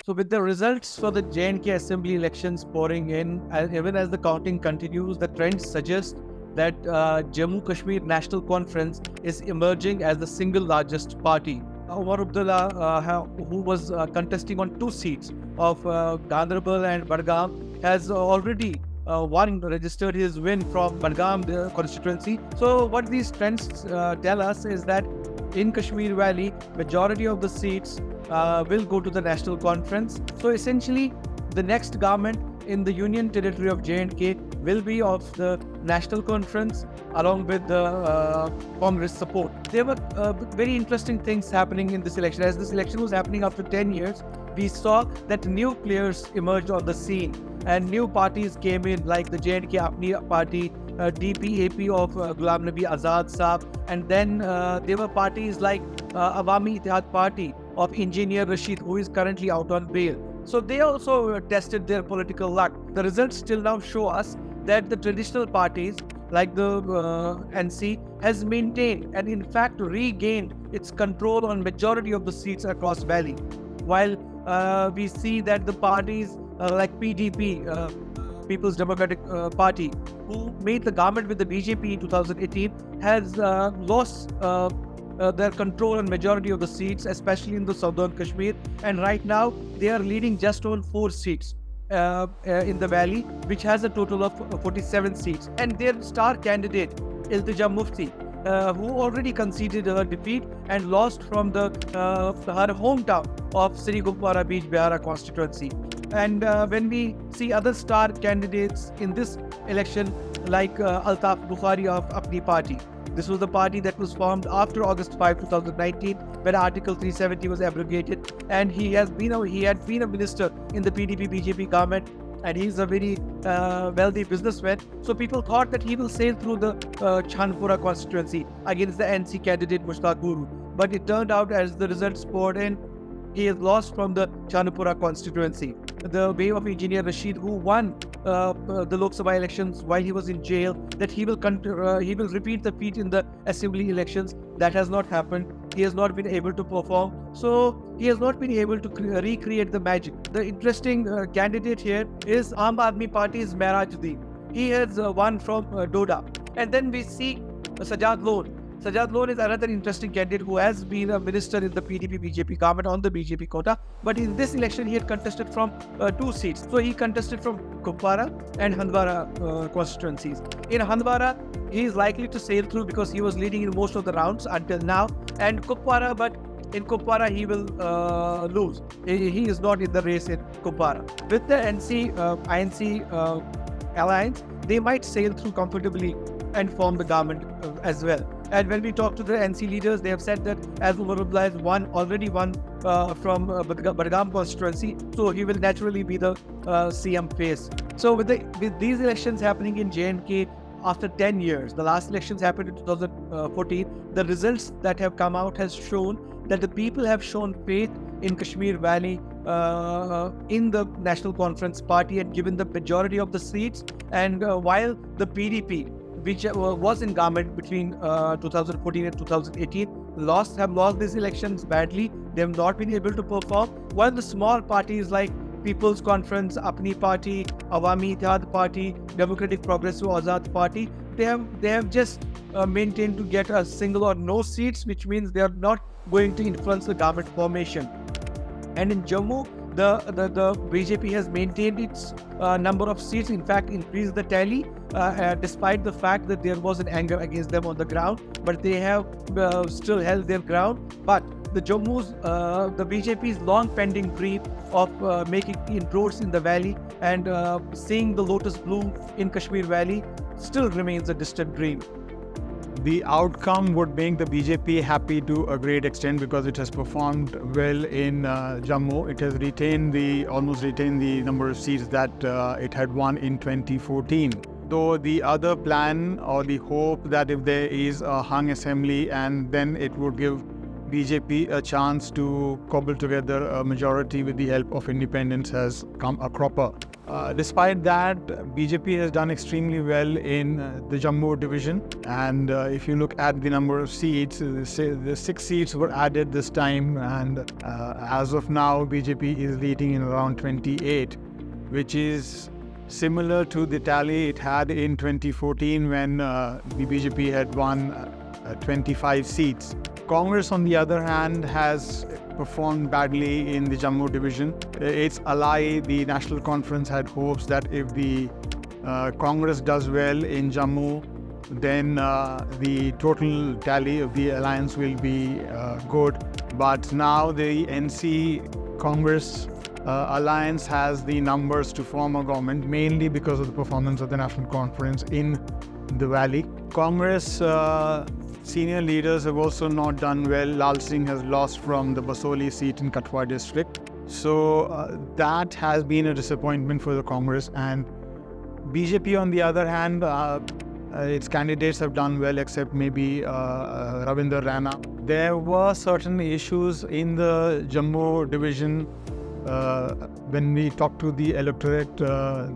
So with the results for the J&K Assembly elections pouring in, even as the counting continues, the trend suggests that Jammu Kashmir National Conference is emerging as the single largest party. Umar Abdullah, who was contesting on 2 seats of Gaanderbal and Budgam, has already registered his win from Budgam constituency. So what these trends tell us is that in Kashmir Valley, majority of the seats will go to the National Conference. So essentially, the next government in the Union Territory of J&K will be of the National Conference along with the Congress support. There were very interesting things happening in this election. As this election was happening after 10 years, we saw that new players emerged on the scene and new parties came in, like the J&K Apni Party, DPAP of Ghulam Nabi Azad Saab, and then there were parties like Awami Ittihad Party of Engineer Rashid, who is currently out on bail. So they also tested their political luck. The results till now show us that the traditional parties like the NC has maintained and in fact regained its control on majority of the seats across Valley. While we see that the parties like PDP, People's Democratic Party, who made the government with the BJP in 2018, has lost their control on majority of the seats, especially in the southern Kashmir. And right now, they are leading just on 4 seats in the valley, which has a total of 47 seats. And their star candidate, Iltija Mufti, who already conceded her defeat and lost from her hometown of Sri Gupwara Beach Bihara constituency. And when we see other star candidates in this election, like Altaf Bukhari of Apni Party, this was the party that was formed after August 5, 2019, when Article 370 was abrogated, and he had been a minister in the PDP-BJP government, and he's a very wealthy businessman. So people thought that he will sail through the Chanpura constituency against the NC candidate Mushtaq Guru. But it turned out, as the results poured in, he has lost from the Chanpura constituency. The way of Engineer Rashid, who won the Lok Sabha elections while he was in jail, that he will repeat the feat in the assembly elections. That has not happened. He has not been able to perform. So he has not been able to recreate the magic. The interesting candidate here is Aam Aadmi Party's Mehrajuddin. He has won from Doda. And then we see Sajjad Lone. Sajjad Lone is another interesting candidate who has been a minister in the PDP-BJP government on the BJP quota. But in this election, he had contested from 2 seats. So he contested from Kupwara and Handwara constituencies. In Handwara, he is likely to sail through because he was leading in most of the rounds until now. And Kupwara, but in Kupwara, he will lose. He is not in the race in Kupwara. With the INC alliance, they might sail through comfortably and form the government as well. And when we talk to the NC leaders, they have said that as Umar Abdullah has already won from Budgam constituency, so he will naturally be the CM face. So with these elections happening in J&K after 10 years, the last elections happened in 2014, the results that have come out has shown that the people have shown faith in Kashmir Valley, in the National Conference Party, and given the majority of the seats. And while the PDP, which was in government between 2014 and 2018, have lost these elections badly. They have not been able to perform. While the small parties like People's Conference, Apni Party, Awami Ittihad Party, Democratic Progressive Azad Party, they have just maintained to get a single or no seats, which means they are not going to influence the government formation. And in Jammu, the BJP has maintained its number of seats, in fact increased the tally, despite the fact that there was an anger against them on the ground, but they have still held their ground. But the BJP's long pending dream of making inroads in the valley and seeing the lotus bloom in Kashmir Valley still remains a distant dream. The outcome would make the BJP happy to a great extent because it has performed well in Jammu. It has almost retained the number of seats that it had won in 2014. Though the other plan or the hope that if there is a hung assembly and then it would give BJP a chance to cobble together a majority with the help of independents has come a cropper. Despite that, BJP has done extremely well in the Jammu division. And if you look at the number of seats, the 6 seats were added this time. And as of now, BJP is leading in around 28, which is similar to the tally it had in 2014 when the BJP had won 25 seats. Congress, on the other hand, has performed badly in the Jammu division. Its ally, the National Conference, had hopes that if the Congress does well in Jammu, then the total tally of the alliance will be good. But now the NC Congress alliance has the numbers to form a government, mainly because of the performance of the National Conference in the valley. Congress senior leaders have also not done well. Lal Singh has lost from the Basoli seat in Katwa district. So that has been a disappointment for the Congress. And BJP, on the other hand, its candidates have done well, except maybe Ravinder Rana. There were certain issues in the Jammu division. When we talked to the electorate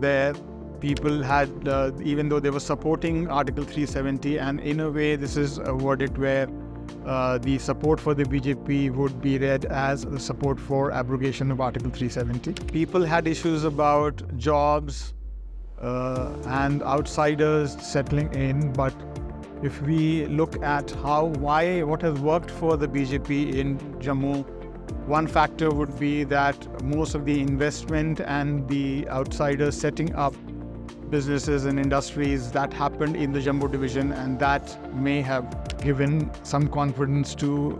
there, people had, even though they were supporting Article 370, and in a way this is a verdict where the support for the BJP would be read as the support for abrogation of Article 370. People had issues about jobs and outsiders settling in, but if we look at what has worked for the BJP in Jammu, one factor would be that most of the investment and the outsiders setting up businesses and industries that happened in the Jammu division, and that may have given some confidence to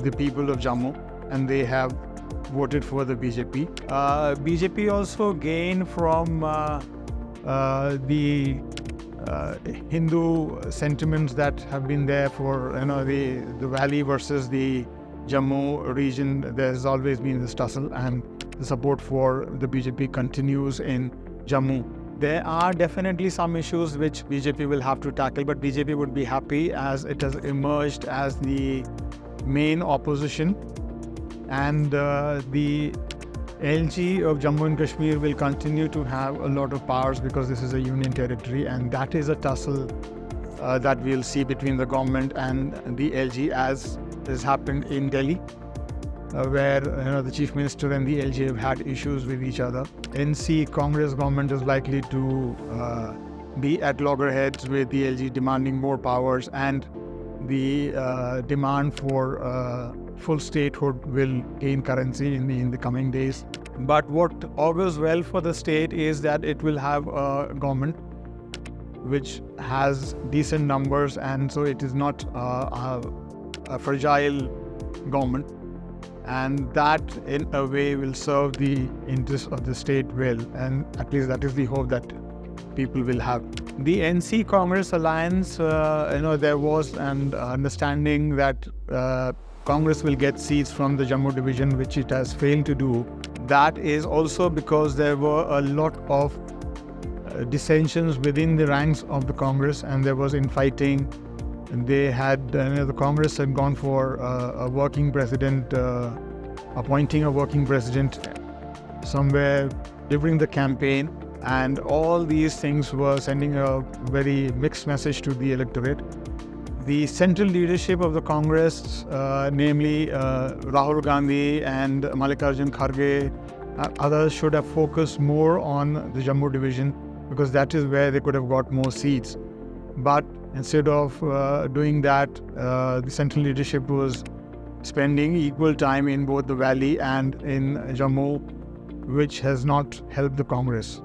the people of Jammu, and they have voted for the BJP. BJP also gained from the Hindu sentiments that have been there for the valley versus the Jammu region. There's always been this tussle, and the support for the BJP continues in Jammu. There are definitely some issues which BJP will have to tackle, but BJP would be happy as it has emerged as the main opposition, and the LG of Jammu and Kashmir will continue to have a lot of powers because this is a union territory, and that is a tussle that we'll see between the government and the LG, as has happened in Delhi, where the Chief Minister and the LG have had issues with each other. NC Congress government is likely to be at loggerheads with the LG demanding more powers, and the demand for full statehood will gain currency in the coming days. But what augurs well for the state is that it will have a government which has decent numbers, and so it is not a fragile government, and that in a way will serve the interests of the state well, and at least that is the hope that people will have. The NC Congress alliance, there was an understanding that Congress will get seats from the Jammu division, which it has failed to do. That is also because there were a lot of dissensions within the ranks of the Congress, and there was infighting. They had, the Congress had gone for a working president, appointing a working president somewhere during the campaign, and all these things were sending a very mixed message to the electorate. The central leadership of the Congress, namely Rahul Gandhi and Mallikarjun Kharge, others should have focused more on the Jammu division, because that is where they could have got more seats. But instead of doing that, the central leadership was spending equal time in both the valley and in Jammu, which has not helped the Congress.